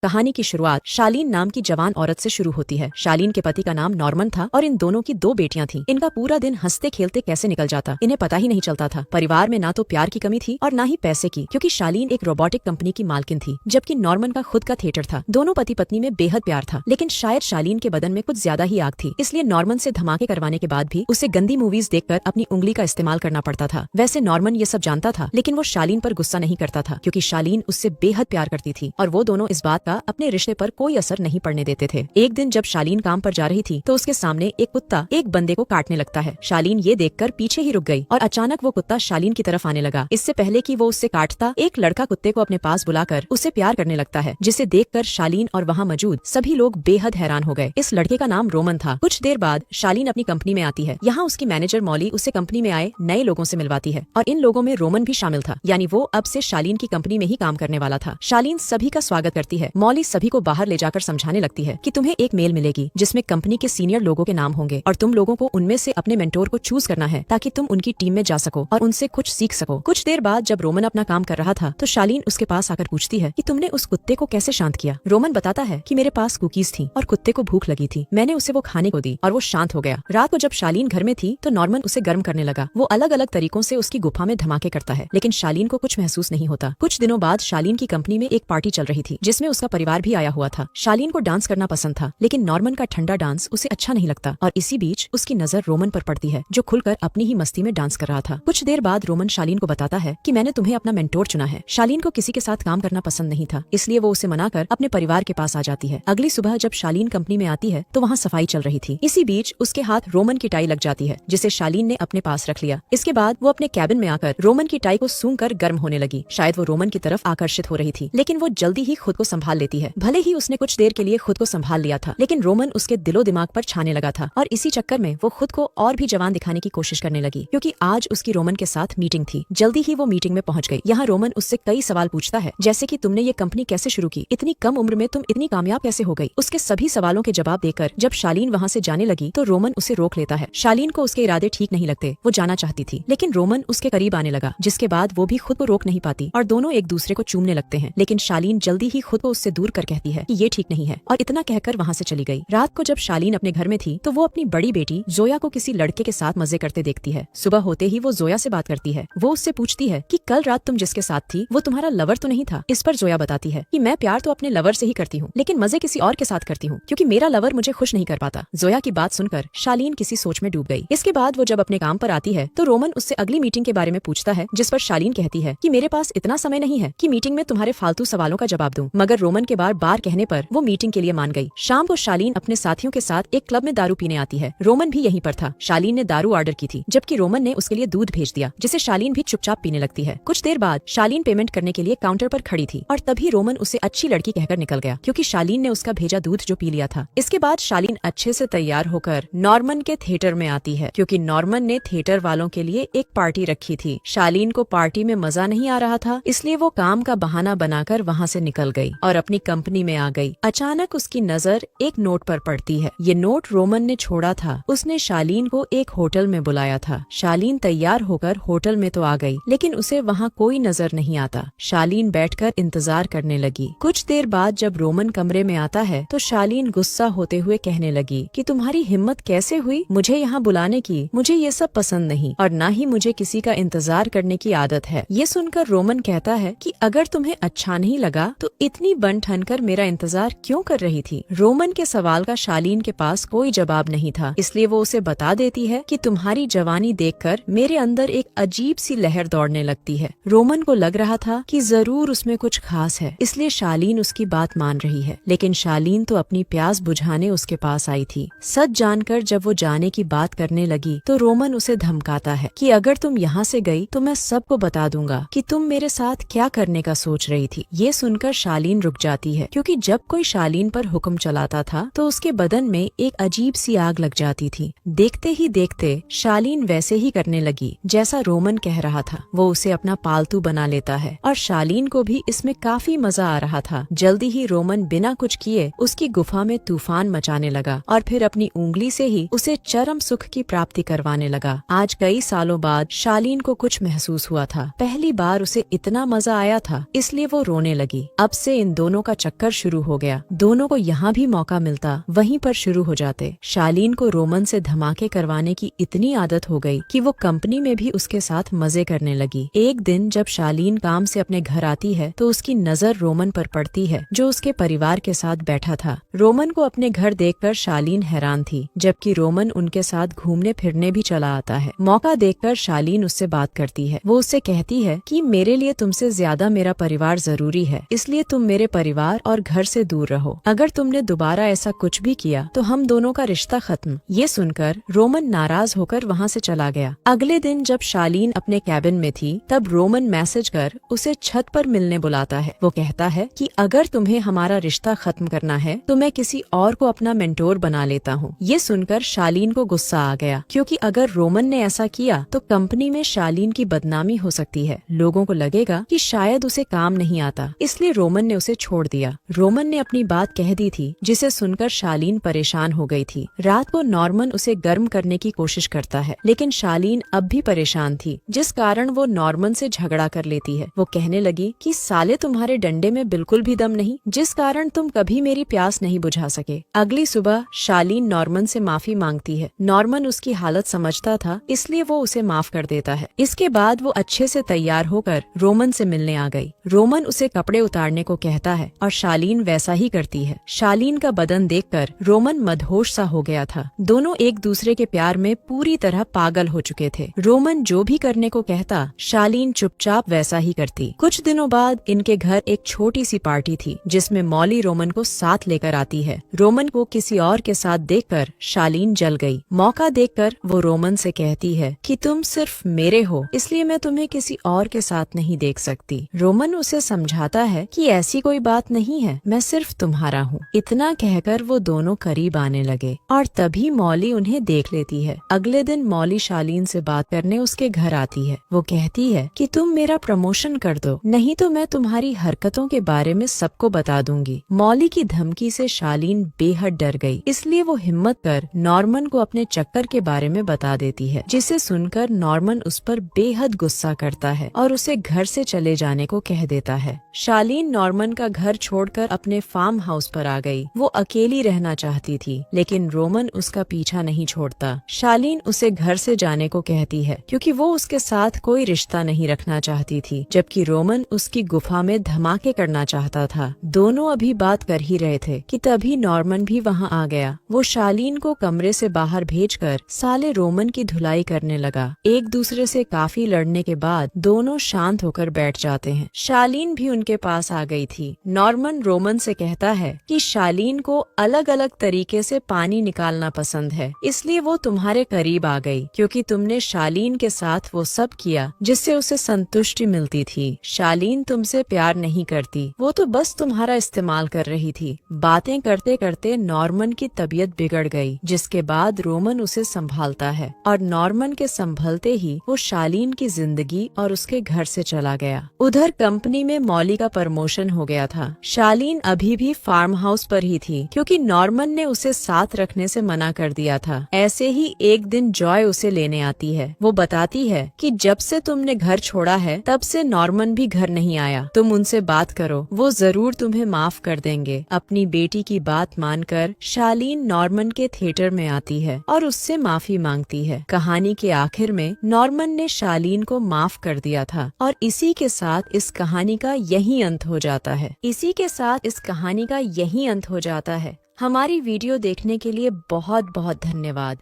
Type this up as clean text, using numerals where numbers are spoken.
कहानी की शुरुआत शालीन नाम की जवान औरत से शुरू होती है। शालीन के पति का नाम नॉर्मन था और इन दोनों की 2 बेटियां थीं। इनका पूरा दिन हंसते खेलते कैसे निकल जाता इन्हें पता ही नहीं चलता था। परिवार में ना तो प्यार की कमी थी और ना ही पैसे की, क्योंकि शालीन एक रोबोटिक कंपनी की मालकिन थी, जबकि नॉर्मन का खुद का थिएटर था। दोनों पति पत्नी में बेहद प्यार था, लेकिन शायद शालीन के बदन में कुछ ज्यादा ही आग थी, इसलिए नॉर्मन से धमाके करवाने के बाद भी उसे गंदी मूवीज देखकर अपनी उंगली का इस्तेमाल करना पड़ता था। वैसे नॉर्मन ये सब जानता था, लेकिन वो शालीन पर गुस्सा नहीं करता था, क्योंकि शालीन उससे बेहद प्यार करती थी और वो दोनों इस बात का अपने रिश्ते पर कोई असर नहीं पड़ने देते थे। एक दिन जब शालीन काम पर जा रही थी तो उसके सामने एक कुत्ता एक बंदे को काटने लगता है। शालीन ये देखकर पीछे ही रुक गई और अचानक वो कुत्ता शालीन की तरफ आने लगा। इससे पहले कि वो उससे काटता, एक लड़का कुत्ते को अपने पास बुलाकर उसे प्यार करने लगता है, जिसे देखकर शालीन और वहाँ मौजूद सभी लोग बेहद हैरान हो गए। इस लड़के का नाम रोमन था। कुछ देर बाद शालीन अपनी कंपनी में आती है। यहाँ उसकी मैनेजर मॉली उसे कंपनी में आए नए लोगों से मिलवाती है और इन लोगों में रोमन भी शामिल था, यानी वो अब से शालीन की कंपनी में ही काम करने वाला था। शालीन सभी का स्वागत करती है। मॉली सभी को बाहर ले जाकर समझाने लगती है कि तुम्हें एक मेल मिलेगी जिसमें कंपनी के सीनियर लोगों के नाम होंगे और तुम लोगों को उनमें से अपने मेंटोर को चूज करना है, ताकि तुम उनकी टीम में जा सको और उनसे कुछ सीख सको। कुछ देर बाद जब रोमन अपना काम कर रहा था तो शालीन उसके पास आकर पूछती है कि तुमने उस कुत्ते को कैसे शांत किया। रोमन बताता है कि मेरे पास कुकीज थी और कुत्ते को भूख लगी थी, मैंने उसे वो खाने को दी और वो शांत हो गया। रात को जब शालीन घर में थी तो नॉर्मन उसे गर्म करने लगा। वो अलग अलग तरीकों से उसकी गुफा में धमाके करता है, लेकिन शालीन को कुछ महसूस नहीं होता। कुछ दिनों बाद शालीन की कंपनी में एक पार्टी चल रही थी, जिसमें उसका परिवार भी आया हुआ था। शालीन को डांस करना पसंद था, लेकिन नॉर्मन का ठंडा डांस उसे अच्छा नहीं लगता और इसी बीच उसकी नजर रोमन पर पड़ती है, जो खुलकर अपनी ही मस्ती में डांस कर रहा था। कुछ देर बाद रोमन शालीन को बताता है कि मैंने तुम्हें अपना मेंटोर चुना है। शालीन को किसी के साथ काम करना पसंद नहीं था, इसलिए वो उसे मनाकर अपने परिवार के पास आ जाती है। अगली सुबह जब शालीन कंपनी में आती है तो वहाँ सफाई चल रही थी। इसी बीच उसके हाथ रोमन की टाई लग जाती है, जिसे शालीन ने अपने पास रख लिया। इसके बाद वो अपने कैबिन में आकर रोमन की टाई को सूंघकर गर्म होने लगी। शायद वो रोमन की तरफ आकर्षित हो रही थी, लेकिन वो जल्दी ही खुद को संभाल लेती है। भले ही उसने कुछ देर के लिए खुद को संभाल लिया था, लेकिन रोमन उसके दिलो दिमाग पर छाने लगा था और इसी चक्कर में वो खुद को और भी जवान दिखाने की कोशिश करने लगी, क्योंकि आज उसकी रोमन के साथ मीटिंग थी। जल्दी ही वो मीटिंग में पहुंच गई। यहाँ रोमन उससे कई सवाल पूछता है, जैसे कि तुमने ये कंपनी कैसे शुरू की, इतनी कम उम्र में तुम इतनी कामयाब कैसे हो गई। उसके सभी सवालों के जवाब देकर जब शालीन वहाँ से जाने लगी तो रोमन उसे रोक लेता है। शालीन को उसके इरादे ठीक नहीं लगते, वो जाना चाहती थी, लेकिन रोमन उसके करीब आने लगा, जिसके बाद वो भी खुद को रोक नहीं पाती और दोनों एक दूसरे को चूमने लगते हैं। लेकिन शालीन जल्दी ही खुद को उससे दूर कर कहती है कि ये ठीक नहीं है और इतना कहकर वहाँ से चली गई। रात को जब शालीन अपने घर में थी तो वो अपनी बड़ी बेटी जोया को किसी लड़के के साथ मजे करते देखती है। सुबह होते ही वो जोया से बात करती है। वो उससे पूछती है कि कल रात तुम जिसके साथ थी वो तुम्हारा लवर तो नहीं था। इस पर जोया बताती है कि मैं प्यार तो अपने लवर से ही करती हूँ, लेकिन मजे किसी और के साथ करती हूँ, क्योंकि मेरा लवर मुझे खुश नहीं कर पाता। जोया की बात सुनकर शालीन किसी सोच में डूब गई। इसके बाद वो जब अपने काम पर आती है तो रोमन उससे अगली मीटिंग के बारे में पूछता है, जिस पर शालीन कहती है कि मेरे पास इतना समय नहीं है कि मीटिंग में तुम्हारे फालतू सवालों का जवाब दूं। मगर रोमन के बार बार कहने पर वो मीटिंग के लिए मान गई। शाम को शालीन अपने साथियों के साथ एक क्लब में दारू पीने आती है। रोमन भी यहीं पर था। शालीन ने दारू ऑर्डर की थी, जबकि रोमन ने उसके लिए दूध भेज दिया, जिसे शालीन भी चुपचाप पीने लगती है। कुछ देर बाद शालीन पेमेंट करने के लिए काउंटर पर खड़ी थी और तभी रोमन उसे अच्छी लड़की कहकर निकल गया, क्योंकि शालीन ने उसका भेजा दूध जो पी लिया था। इसके बाद शालीन अच्छे से तैयार होकर नॉर्मन के थिएटर में आती है, क्योंकि नॉर्मन ने थिएटर वालों के लिए एक पार्टी रखी थी। शालीन को पार्टी में मजा नहीं आ रहा था, इसलिए वो काम का बहाना बनाकर वहाँ से निकल गई और अपनी कंपनी में आ गई। अचानक उसकी नजर एक नोट पर पड़ती है। ये नोट रोमन ने छोड़ा था। उसने शालीन को एक होटल में बुलाया था। शालीन तैयार होकर होटल में तो आ गई, लेकिन उसे वहाँ कोई नजर नहीं आता। शालीन बैठकर इंतजार करने लगी। कुछ देर बाद जब रोमन कमरे में आता है तो शालीन गुस्सा होते हुए कहने लगी कि तुम्हारी हिम्मत कैसे हुई मुझे यहाँ बुलाने की, मुझे ये सब पसंद नहीं और न ही मुझे किसी का इंतजार करने की आदत है। ये सुनकर रोमन कहता है कि अगर तुम्हें अच्छा नहीं लगा तो इतनी बन ठन कर मेरा इंतजार क्यों कर रही थी। रोमन के सवाल का शालीन के पास कोई जवाब नहीं था, इसलिए वो उसे बता देती है कि तुम्हारी जवानी देखकर मेरे अंदर एक अजीब सी लहर दौड़ने लगती है। रोमन को लग रहा था कि जरूर उसमें कुछ खास है, इसलिए शालीन उसकी बात मान रही है, लेकिन शालीन तो अपनी प्यास बुझाने उसके पास आई थी। सच जानकर जब वो जाने की बात करने लगी तो रोमन उसे धमकाता है कि अगर तुम यहाँ से गई तो मैं सबको बता दूंगा कि तुम मेरे साथ क्या करने का सोच रही थी। ये सुनकर शालीन रुक जाती है, क्योंकि जब कोई शालीन पर हुक्म चलाता था तो उसके बदन में एक अजीब सी आग लग जाती थी। देखते ही देखते शालीन वैसे ही करने लगी जैसा रोमन कह रहा था। वो उसे अपना पालतू बना लेता है और शालीन को भी इसमें काफी मजा आ रहा था। जल्दी ही रोमन बिना कुछ किए उसकी गुफा में तूफान मचाने लगा और फिर अपनी उंगली से ही उसे चरम सुख की प्राप्ति करवाने लगा। आज कई सालों बाद शालीन को कुछ महसूस हुआ था। पहली बार उसे इतना मजा आया था, इसलिए वो रोने लगी। अब से इन दोनों दोनों का चक्कर शुरू हो गया। दोनों को यहाँ भी मौका मिलता वहीं पर शुरू हो जाते। शालीन को रोमन से धमाके करवाने की इतनी आदत हो गई कि वो कंपनी में भी उसके साथ मजे करने लगी। एक दिन जब शालीन काम से अपने घर आती है तो उसकी नजर रोमन पर पड़ती है, जो उसके परिवार के साथ बैठा था। रोमन को अपने घर देखकर शालीन हैरान थी, जबकि रोमन उनके साथ घूमने फिरने भी चला आता है। मौका देखकर शालीन उससे बात करती है। वो उससे कहती है कि मेरे लिए तुमसे ज्यादा मेरा परिवार जरूरी है, इसलिए तुम मेरे परिवार और घर से दूर रहो। अगर तुमने दोबारा ऐसा कुछ भी किया तो हम दोनों का रिश्ता खत्म। ये सुनकर रोमन नाराज होकर वहाँ से चला गया। अगले दिन जब शालीन अपने कैबिन में थी तब रोमन मैसेज कर उसे छत पर मिलने बुलाता है। वो कहता है कि अगर तुम्हें हमारा रिश्ता खत्म करना है तो मैं किसी और को अपना मेंटोर बना लेता हूँ। ये सुनकर शालीन को गुस्सा आ गया, क्योंकि अगर रोमन ने ऐसा किया तो कंपनी में शालीन की बदनामी हो सकती है। लोगों को लगेगा कि शायद उसे काम नहीं आता, इसलिए रोमन ने उसे छोड़ दिया। रोमन ने अपनी बात कह दी थी, जिसे सुनकर शालीन परेशान हो गई थी। रात को नॉर्मन उसे गर्म करने की कोशिश करता है, लेकिन शालीन अब भी परेशान थी, जिस कारण वो नॉर्मन से झगड़ा कर लेती है। वो कहने लगी कि साले तुम्हारे डंडे में बिल्कुल भी दम नहीं, जिस कारण तुम कभी मेरी प्यास नहीं बुझा सके। अगली सुबह शालीन नॉर्मन से माफी मांगती है। नॉर्मन उसकी हालत समझता था, इसलिए वो उसे माफ कर देता है। इसके बाद वो अच्छे से तैयार होकर रोमन से मिलने आ गई। रोमन उसे कपड़े उतारने को कहता है और शालीन वैसा ही करती है। शालीन का बदन देखकर रोमन मदहोश सा हो गया था। दोनों एक दूसरे के प्यार में पूरी तरह पागल हो चुके थे। रोमन जो भी करने को कहता शालीन चुपचाप वैसा ही करती। कुछ दिनों बाद इनके घर एक छोटी सी पार्टी थी, जिसमें मॉली रोमन को साथ लेकर आती है। रोमन को किसी और के साथ देखकर शालीन जल गई। मौका देखकर वो रोमन से कहती है कि तुम सिर्फ मेरे हो, इसलिए मैं तुम्हें किसी और के साथ नहीं देख सकती। रोमन उसे समझाता है कि ऐसी कोई बात नहीं है, मैं सिर्फ तुम्हारा हूँ। इतना कहकर वो दोनों करीब आने लगे और तभी मॉली उन्हें देख लेती है। अगले दिन मॉली शालीन से बात करने उसके घर आती है। वो कहती है कि तुम मेरा प्रमोशन कर दो, नहीं तो मैं तुम्हारी हरकतों के बारे में सबको बता दूंगी। मॉली की धमकी से शालीन बेहद डर गई, इसलिए वो हिम्मत कर नॉर्मन को अपने चक्कर के बारे में बता देती है, जिसे सुनकर नॉर्मन उस पर बेहद गुस्सा करता है और उसे घर से चले जाने को कह देता है। शालीन नॉर्मन का घर छोड़कर अपने फार्म हाउस पर आ गई। वो अकेली रहना चाहती थी, लेकिन रोमन उसका पीछा नहीं छोड़ता। शालीन उसे घर से जाने को कहती है, क्योंकि वो उसके साथ कोई रिश्ता नहीं रखना चाहती थी, जबकि रोमन उसकी गुफा में धमाके करना चाहता था। दोनों अभी बात कर ही रहे थे कि तभी नॉर्मन भी वहाँ आ गया। वो शालीन को कमरे से बाहर भेजकर साले रोमन की धुलाई करने लगा। एक दूसरे से काफी लड़ने के बाद दोनों शांत होकर बैठ जाते हैं। शालीन भी उनके पास आ गई थी। नॉर्मन रोमन से कहता है कि शालीन को अलग अलग तरीके से पानी निकालना पसंद है, इसलिए वो तुम्हारे करीब आ गई, क्योंकि तुमने शालीन के साथ वो सब किया जिससे उसे संतुष्टि मिलती थी। शालीन तुमसे प्यार नहीं करती, वो तो बस तुम्हारा इस्तेमाल कर रही थी। बातें करते करते नॉर्मन की तबीयत बिगड़ गई, जिसके बाद रोमन उसे संभालता है और नॉर्मन के संभलते ही वो शालीन की जिंदगी और उसके घर से चला गया। उधर कंपनी में मॉली का प्रमोशन हो गया था। शालीन अभी भी फार्म हाउस पर ही थी, क्योंकि नॉर्मन ने उसे साथ रखने से मना कर दिया था। ऐसे ही एक दिन जॉय उसे लेने आती है। वो बताती है कि जब से तुमने घर छोड़ा है तब से नॉर्मन भी घर नहीं आया। तुम उनसे बात करो, वो जरूर तुम्हें माफ कर देंगे। अपनी बेटी की बात मानकर शालीन नॉर्मन के थिएटर में आती है और उससे माफी मांगती है। कहानी के आखिर में नॉर्मन ने शालीन को माफ कर दिया था और इसी के साथ इस कहानी का यही अंत हो जाता है। हमारी वीडियो देखने के लिए बहुत बहुत धन्यवाद।